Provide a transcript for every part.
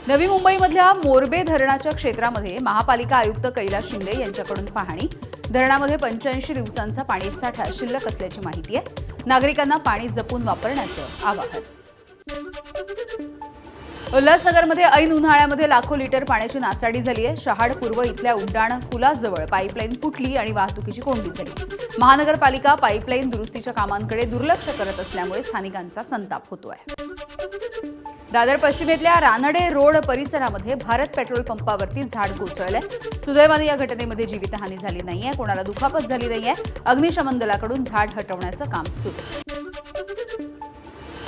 नवी मुंबईमधल्या मोरबे धरणाच्या क्षेत्रामध्ये महापालिका आयुक्त कैलास शिंदे यांच्याकडून पाहणी। धरणामध्ये 85 दिवसांचा पाणीसाठा शिल्लक असल्याची माहिती आहे। नागरिकांना पाणी जपून वापरण्याचं आवाहन। उल्हासनगरमध्ये ऐन उन्हाळ्यामध्ये लाखो लिटर पाण्याची नासाडी झाली आहे। शहाड पूर्व इथल्या उड्डाण पुलाजवळ पाईपलाईन फुटली आणि वाहतुकीची कोंडी झाली। महानगरपालिका पाईपलाईन दुरुस्तीच्या कामांकडे दुर्लक्ष करत असल्यामुळे स्थानिकांचा संताप होतोय। दादर पश्चिमेतल्या रानडे रोड परिसरामध्ये भारत पेट्रोल पंपावरती झाड कोसळलंय। सुदैवाने या घटनेमध्ये जीवितहानी झाली नाहीये, कोणाला दुखापत झाली नाहीये। अग्निशमन दलाकडून झाड हटवण्याचं काम सुरू।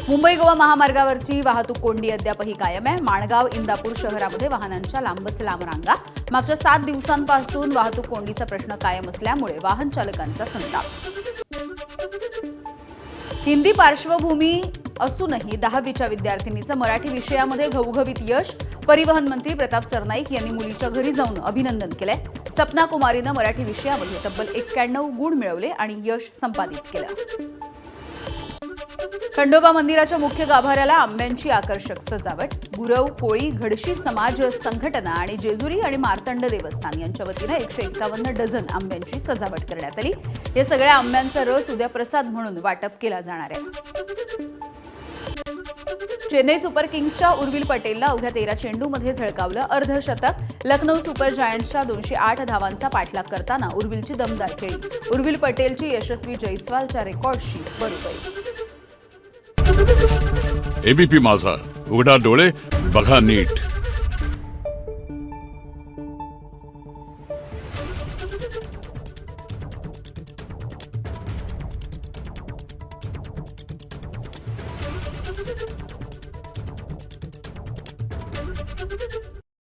मुंबई गोवा महामार्गावरची वाहतूक कोंडी अद्यापही कायम आहे। माणगाव इंदापूर शहरामध्ये वाहनांच्या लांबच लांब रांगा। मागच्या 7 दिवसांपासून वाहतूक कोंडीचा प्रश्न कायम असल्यामुळे वाहन चालकांचा संताप। हिंदी पार्श्वभूमी असूनही 10वीच्या विद्यार्थिनीचं मराठी विषयामध्ये घवघवीत यश। परिवहन मंत्री प्रताप सरनाईक यांनी मुलीच्या घरी जाऊन अभिनंदन केलंय। सपना कुमारीनं मराठी विषयामध्ये तब्बल 91 गुण मिळवले आणि यश संपादित केलं। खंडोबा मंदिराच्या मुख्य गाभाऱ्याला आंब्यांची आकर्षक सजावट। गुरव कोळी घडशी समाज संघटना आणि जेजुरी आणि मार्तंड देवस्थान यांच्या वतीने 151 डझन आंब्यांची सजावट करण्यात आली। या सगळ्या आंब्यांचा रस उद्या प्रसाद म्हणून वाटप केला जाणार आहे। चेन्नई सुपर किंग्सच्या उर्विल पटेलला अवघ्या 13 चेंडूमध्ये झळकावलं अर्धशतक। लखनौ सुपर जायंट्सच्या 208 धावांचा पाठलाग करताना उर्विलची दमदार खेळी। उर्विल पटेलची यशस्वी जयस्वालच्या रेकॉर्डशी बरोबरी। एबीपी माझा, उघडा डोळे बघा नीट।